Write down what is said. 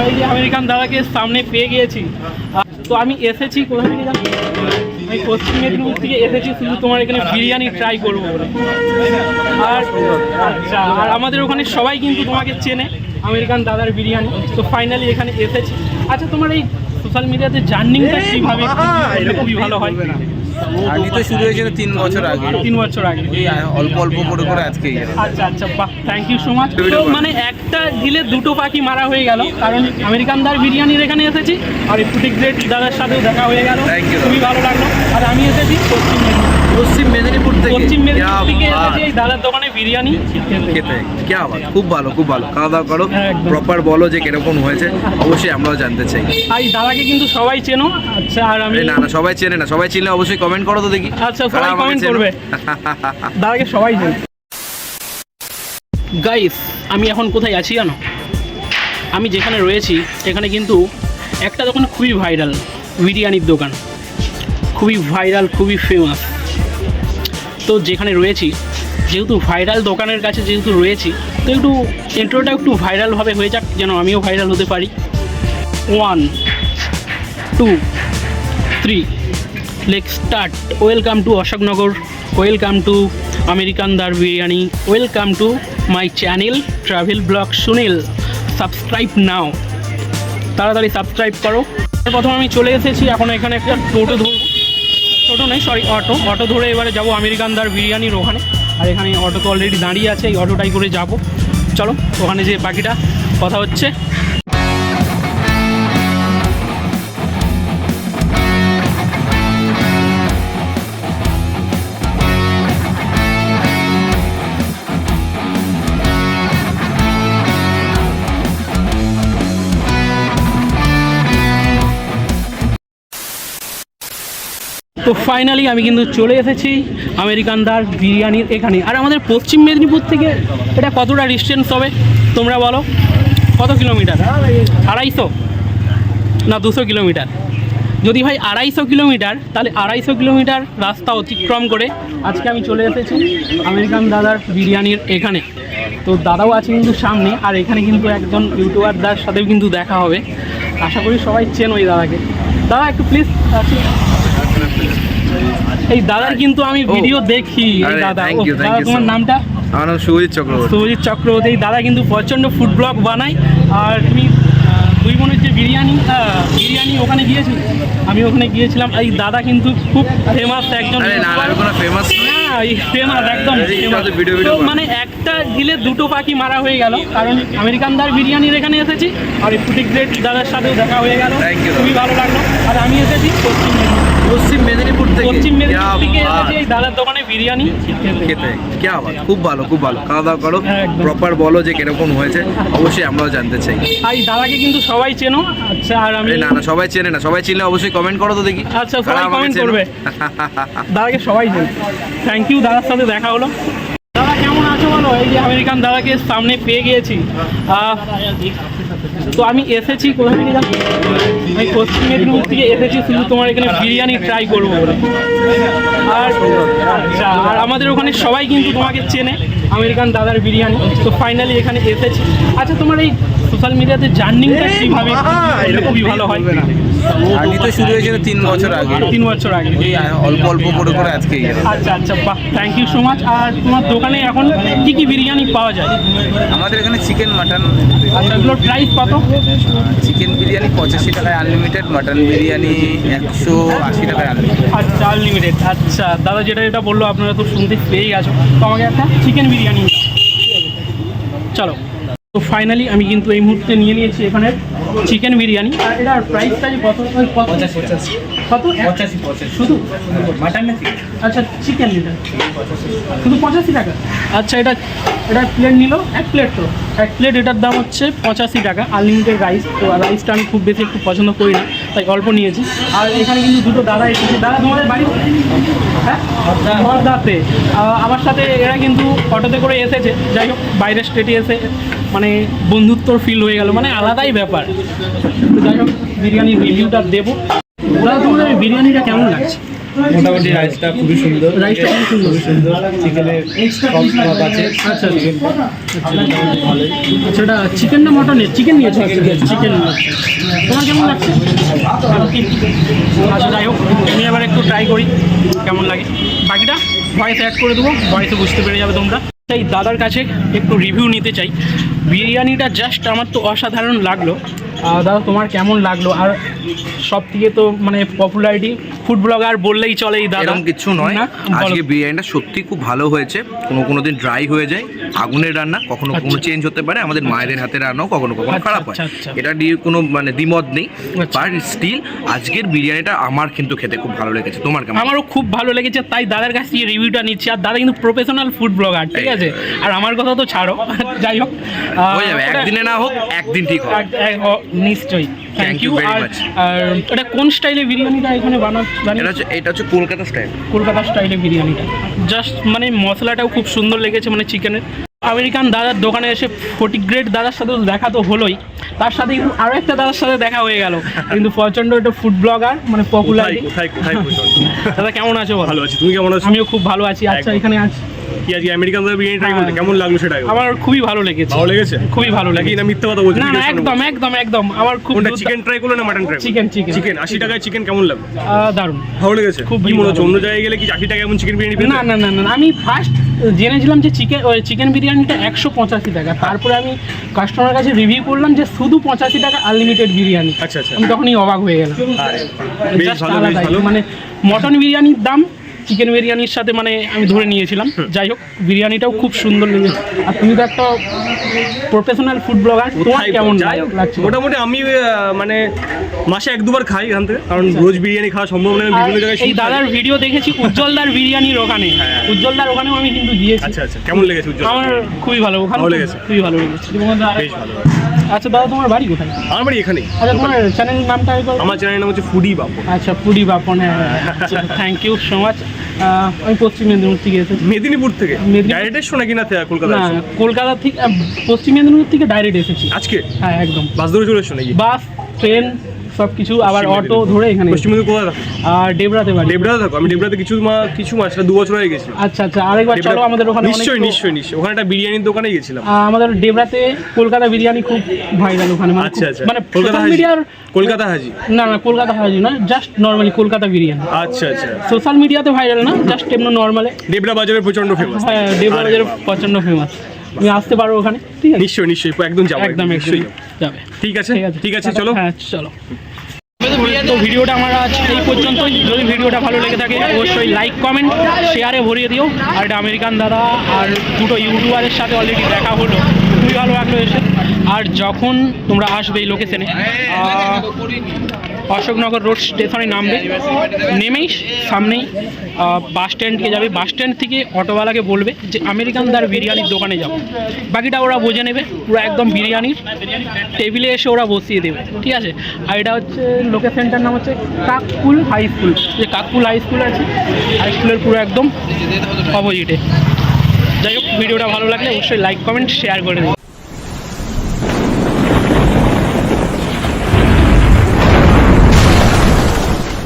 এই যে আমেরিকান দাদাকে সামনে পেয়ে গিয়েছি। তো আমি এসেছি কোথা থেকে জানো? আমি পশ্চিম মেদিনীপুর থেকে এসেছি শুধু তোমার এখানে বিরিয়ানি ট্রাই করবো বলে। আর আচ্ছা, আর আমাদের ওখানে সবাই কিন্তু তোমাকে চেনে আমেরিকান দাদার বিরিয়ানি। তো ফাইনালি এখানে এসেছি। আচ্ছা, তোমার এই সোশ্যাল মিডিয়াতে জার্নিংটা কীভাবে খুবই ভালো হয়? আগে তো শুরু হয়েছিল 3 বছর আগে। 3 বছর আগে এই অল্প অল্প করে করে আজকে। আচ্ছা আচ্ছা, বাহ, থ্যাংক ইউ সো মাচ। তো মানে একটা ঢিলে দুটো পাখি মারা হয়ে গেল, কারণ আমেরিকান দাদার বিরিয়ানির এখানে এসেছি আর এই ফুটিক গ্রেট দাদার সাথেও দেখা হয়ে গেল, খুবই ভালো লাগলো। আর আমি এসেছি পশ্চিম মেদিনীপুর থেকে এসেছি এই দাদার দোকানে বিরিয়ানি খেতে। খুব ভালো, খুব ভালো। খাওয়া দাওয়া করো, প্রপার বলো যে কিরকম হয়েছে, অবশ্যই আমরাও জানতে চাই। এই দাদাকে কিন্তু সবাই চেনো। আচ্ছা, আর আমি না না, সবাই চেনে না, সবাই চিনলে অবশ্যই কমেন্ট করো তো দেখি। আচ্ছা, সবাই কমেন্ট করবে। দাদাকে সবাই চেনে। গাইস, আমি এখন কোথায় আছি জানো? আমি যেখানে রয়েছি এখানে কিন্তু একটা দোকান খুবই ভাইরাল, বিরিয়ানির দোকান, খুবই ভাইরাল, খুবই ফেমাস। তো যেখানে রয়েছি, যেহেতু ভাইরাল দোকানের কাছে যেহেতু রয়েছি, তো একটু ইন্ট্রোটা একটু ভাইরালভাবে হয়ে যাক, যেন আমিও ভাইরাল হতে পারি। 1 2 3 let's start. Welcome to Ashoknagar, welcome to American দার biryani, welcome to my channel travel blog Sunil. Subscribe now, তাড়াতাড়ি সাবস্ক্রাইব করো। প্রথম আমি চলে এসেছি, এখন এখানে একটা টোটো ধরবো, টোটো নেই সরি অটো ধরে এবারে যাব আমেরিকান দার বিরিয়ানির ওখানে। আর এখানে অটো তো অলরেডি দাঁড়িয়ে আছে, এই অটোটাই করে যাব। চলো ওখানে যে বাকিটা কথা হচ্ছে। তো ফাইনালি আমি কিন্তু চলে এসেছি আমেরিকান দার বিরিয়ানির এখানে। আর আমাদের পশ্চিম মেদিনীপুর থেকে এটা কতটা ডিস্টেন্স হবে তোমরা বলো? কত কিলোমিটার? 250 না 200 কিলোমিটার? যদি ভাই 250 কিলোমিটার, তাহলে 250 কিলোমিটার রাস্তা অতিক্রম করে আজকে আমি চলে এসেছি আমেরিকান দাদার বিরিয়ানির এখানে। তো দাদাও আছে কিন্তু সামনে, আর এখানে কিন্তু একজন ইউটিউবারদার সাথেও কিন্তু দেখা হবে। আশা করি সবাই চেনো এই দাদাকে। দাদা একটু প্লিজ। এই দাদার কিন্তু আমি ভিডিও দেখি। দাদা, তোমার নামটা? আমার নাম শুভজিৎ চক্রবর্তী। শুভজিৎ চক্রবর্তী। এই দাদা কিন্তু প্রচণ্ড ফুড ব্লগ বানায়। আর তুমি দুই বোনের যে বিরিয়ানি ওখানে গিয়েছি, আমি ওখানে গিয়েছিলাম। এই দাদা কিন্তু খুব ফেমাস একজন। ফেমাস একদম মানে একটা ঢিলে দুটো পাখি মারা হয়ে গেল, কারণ আমেরিকান দার বিরিয়ানির এখানে এসেছি আর এই ফুটিক গ্রেট দাদার সাথেও দেখা হয়ে গেল, খুবই ভালো লাগলো। আর আমি এসেছি পশ্চিম মেদিনীপুর থেকে এসেছি এই দাদার দোকানে বিরিয়ানি খেতে। খুব ভালো, খুব ভালো। খাওয়া দাওয়া করো, প্রপার বলো যে কিরকম হয়েছে, অবশ্যই আমরাও জানতে চাই। এই দাদাকে কিন্তু সবাই চেনো। আচ্ছা, আর আমি না না, সবাই চেনে না, সবাই চিনলে অবশ্যই কমেন্ট করো তো দেখি। আচ্ছা, সবাই কমেন্ট করবে। দাদাকে সবাই চেনে। থ্যাংক ইউ, দাদার সাথে দেখা হলো। দাদা কেমন আছো বলো? এই যে আমেরিকান দাদাকে সামনে পেয়ে গিয়েছি। তো আমি এসেছি কোথা থেকে জানো? আমি পশ্চিম মেদিনীপুর থেকে এসেছি শুধু তোমার এখানে বিরিয়ানি ট্রাই করবো বলে। আর আচ্ছা, আর আমাদের ওখানে সবাই কিন্তু তোমাকে চেনে আমেরিকান দাদার বিরিয়ানি। তো ফাইনালি এখানে এসেছি। আচ্ছা, তোমার এই সোশ্যাল মিডিয়াতে জার্নিংটা কীভাবে খুবই ভালো হয়? আগে তো শুরু হয়েছিল 3 বছর আগে। 3 বছর আগে। এই অল্প অল্প করে করে আজকে। আচ্ছা আচ্ছা, বাহ, থ্যাংক ইউ সো মাচ। আর তোমার দোকানে এখন কী কী বিরিয়ানি পাওয়া যায়? আমাদের এখানে চিকেন, মাটন। আচ্ছা, এগুলোর প্রাইস কত? চিকেন বিরিয়ানি 85 টাকায় আনলিমিটেড, মাটন বিরিয়ানি 180 টাকায় আনলিমিটেড। আচ্ছা, আনলিমিটেড। আচ্ছা দাদা যেটা বললো আপনারা তো শুনতে পেয়ে গেছো। তো আমাকে একটা চিকেন বিরিয়ানি। চলো, তো ফাইনালি আমি কিন্তু এই মুহূর্তে নিয়ে নিয়েছি এখানে চিকেন বিরিয়ানি। আর এটার প্রাইসটা কত? 85 কত? 85 শুধু মাটন না চিকেন? আচ্ছা, চিকেন এটা শুধু 85 টাকা। আচ্ছা, এটা প্লেট নিল 1 প্লেট। তো 1 প্লেট এটার দাম হচ্ছে 85 টাকা, আনলিমিটেড রাইস। তো রাইসটা আমি খুব বেশি একটু পছন্দ করি না, তাই অল্প নিয়েছি। আর এখানে কিন্তু দুটো দাদা এসেছে। দাদা তোমাদের বাড়ি? হ্যাঁ, হরদাতে। আমার সাথে এরা কিন্তু অটোতে করে এসেছে। যাই হোক, বাইরের স্টেটে এসে মানে বন্ধুত্বর ফিল হয়ে গেল, মানে আলাদাই ব্যাপার। তো যাই হোক, বিরিয়ানির রিভিউটা দেবো। দাদা তোমাদের বিরিয়ানিটা কেমন লাগছে? মোটামুটি রাইসটা খুবই সুন্দর, রাইসটা খুবই সুন্দর। চিকেনের কম স্বাদ আছে। আচ্ছা চিকেন ভালোই। আচ্ছা, এটা চিকেন না মটনের? চিকেন নিয়েছো? চিকেন। তোমার কেমন লাগছে? আচ্ছা, যাই হোক, আমি এবার একটু ট্রাই করি কেমন লাগে। বাকিটা ভয়েস অ্যাড করে দেবো, ভয়েসে বুঝতে পেরে যাবে তোমরা। এই দাদার কাছে একটু রিভিউ নিতে চাই। বিরিয়ানিটা জাস্ট আমার তো অসাধারণ লাগলো। দাদা, তোমার কেমন লাগলো? আর সব থেকে তো মানে পপুলারিটি ফুড ব্লগার বললেই চলে এই দাদা। এরকম কিছু নয়, না, আজকে বলো। বিরিয়ানিটা সত্যি খুব ভালো হয়েছে। কোনো দিন ড্রাই হয়ে যায়, আগুনের রান্না কখনো কখনো চেঞ্জ হতে পারে, আমাদের মায়েদের হাতে রান্নাও কখনো কখনো আচ্ছা, খারাপ হয়, আচ্ছা, আচ্ছা। এটা নিয়ে কোনো মানে দ্বিমত নেই। আচ্ছা। বাট স্টিল আজকের বিরিয়ানিটা আমার কিন্তু খেতে খুব ভালো লেগেছে। তোমার কেমন? আমারও খুব ভালো লেগেছে, তাই দাদার কাছ থেকে রিভিউটা নিচ্ছি। আর দাদা কিন্তু প্রফেশনাল ফুড ব্লগার, ঠিক আছে? আর আমার কথা তো ছাড়ো, যাই হোক, হয়ে যাবে, একদিনে না হোক একদিন ঠিক হবে। নিশ্চয়ই। থ্যাংক ইউ very আর much. এটা কোন স্টাইলে বিরিয়ানিটা এখানে এটা হচ্ছে কলকাতা স্টাইল। কলকাতা স্টাইলে বিরিয়ানিটা জাস্ট মানে মশলাটাও খুব সুন্দর লেগেছে, মানে চিকেনের। আমেরিকান দাদার দোকানে এসে 40 গ্রেড দাদার সাথে দেখা তো হলোই, তার সাথে কিন্তু আরও একটা দাদার সাথে দেখা হয়ে গেল, কিন্তু প্রচণ্ড একটা ফুড ব্লগার, মানে পপুলার। কোথায় দাদা কেমন আছো? ভালো আছি, তুমি কেমন আছো? আমিও খুব ভালো আছি। আচ্ছা, এখানে আছি কি আজকে আমেরিকান বিরিয়ানি ট্রাই করতে কেমন লাগলো সেটা? আমার খুবই ভালো লেগেছে। ভালো লেগেছে? খুবই ভালো নাকি লেগেছে। না মিথ্যা কথা বলছো? না না, একদম একদম একদম আমার খুব কোনটা, চিকেন ট্রাই করলে না mutton try? Chicken chicken chicken 80 টাকায় চিকেন কেমন লাগলো? দারুণ। ভালো লেগেছে? খুব কি মনে হচ্ছে ভালো। অন্য জায়গায় গেলে কি 80 টাকায় এমন চিকেন বিরিয়ানি পেতে? না না না না, আমি ফার্স্ট জেনেছিলাম যে চিকেন বিরিয়ানিটা 185 টাকা, তারপরে আমি কাস্টমার কাছে রিভিউ করলাম যে শুধু 85 টাকা আনলিমিটেড বিরিয়ানি। আচ্ছা আচ্ছা, আমি তখনই অবাক হয়ে গেলাম। আরে বেশ Just ভালো, বেশ আলাদাই। ভালো। মানে মটন বিরিয়ানির দাম চিকেন বিরিয়ানির সাথে মানে আমি ধরে নিয়েছিলাম। যাই হোক, বিরিয়ানিটাও খুব সুন্দর লেগেছে। আর তুমি তো একটা প্রফেশনাল ফুড ব্লগার, তোমার কোথায় কেমন যাই হোক, লাগছে? মোটামুটি আমি মানে মাসে 1-2 বার খাই এখান থেকে, কারণ রোজ বিরিয়ানি খাওয়া সম্ভব নয়, আমি আর বিভিন্ন জায়গায় এই shoot দাদার খাই। ভিডিও দেখেছি উজ্জ্বলদার বিরিয়ানির ওখানে। হ্যাঁ। উজ্জ্বলদার ওখানেও আমি কিন্তু গিয়েছি। আচ্ছা আচ্ছা, কেমন লেগেছে উজ্জ্বল? আমার খুবই ভালো, ওখানে ভালো লেগেছে? খুবই ভালো লেগেছে। বেশ ভালো। আচ্ছা দাদা, তোমার বাড়ি কোথায়? আমার বাড়ি এখানেই। আচ্ছা, তোমার চ্যানেলের নামটা একবার। আমার চ্যানেলের নাম হচ্ছে ফুডি বাপু। আচ্ছা, পুরি বাপন। Thank you so much. আমি পশ্চিম মেদিনীপুর থেকে এসেছি। মেদিনীপুর থেকে মেদিনীপুর। ডাইরেক্ট এসছো নাকি না কলকাতা? না, কলকাতা থেকে পশ্চিম মেদিনীপুর থেকে ডাইরেক্ট এসেছি। আজকে হ্যাঁ, একদম। বাস ধরে চলে এসছো নাকি? বাস, ট্রেন সব কিছু, আবার অটো ধরে এখানে। পশ্চিম মেদিনীপুর কোথায় থাকো? আর ডেবরাতে বাড়ি। ডেবরাতে থাকো? আমি ডেবরাতে কিছু মাস 2 বছর হয়ে গেছি। আচ্ছা আচ্ছা, আরেকবার চলো আমাদের ওখানে। নিশ্চয়ই নিশ্চয়ই নিশ্চয়ই, ওখানে একটা বিরিয়ানির দোকানে গেছিলাম। আমাদের ডেবরাতে কলকাতা বিরিয়ানি খুব ভাইরাল ওখানে, মানে আচ্ছা আচ্ছা, মানে কলকাতা সোশ্যাল হাজি। মিডিয়ার। কলকাতা হাজি? না না, কলকাতা হাজি না, জাস্ট নর্মালি কলকাতা বিরিয়ানি। আচ্ছা আচ্ছা, সোশ্যাল মিডিয়াতে ভাইরাল না, জাস্ট এমনি নর্মালে। ডেবরা বাজারে প্রচন্ড ফেমাস। হ্যাঁ, ডেবরা বাজারে প্রচন্ড ফেমাস। তুমি আসতে পারো ওখানে, ঠিক আছে? নিশ্চয়ই নিশ্চয়ই, একদম যাবো, একদম নিশ্চয়ই একদম যাবো। যাবে। ঠিক আছে ঠিক আছে, চলো। হ্যাঁ, চলো। তো ভিডিওটা আমার আজ এই পর্যন্তই। যদি ভিডিওটা ভালো লেগে থাকে অবশ্যই লাইক কমেন্ট শেয়ারে ভরিয়ে দিও। আর এটা আমেরিকান দাদা আর দুটো ইউটিউবারের সাথে অলরেডি দেখা হলো, খুবই ভালো লাগলো এসে। আর যখন তোমরা আসবে এই লোকেশনে, অশোকনগর রোড স্টেশনে নামবে, নেমেই সামনেই বাস স্ট্যান্ডকে যাবে। বাস স্ট্যান্ড থেকে অটোওয়ালাকে বলবে যে আমেরিকান দার বিরিয়ানির দোকানে যাও। বাকিটা ওরা বুঝে নেবে, পুরো একদম বিরিয়ানির টেবিলে এসে ওরা বসিয়ে দেবে, ঠিক আছে? আর এটা হচ্ছে লোকেশনটার নাম হচ্ছে কাককুল হাই স্কুল। যে কাককুল হাই স্কুল আছে, হাই স্কুলের পুরো একদম অপোজিটে। যাই হোক, ভিডিওটা ভালো লাগলে অবশ্যই লাইক কমেন্ট শেয়ার করে দেবে।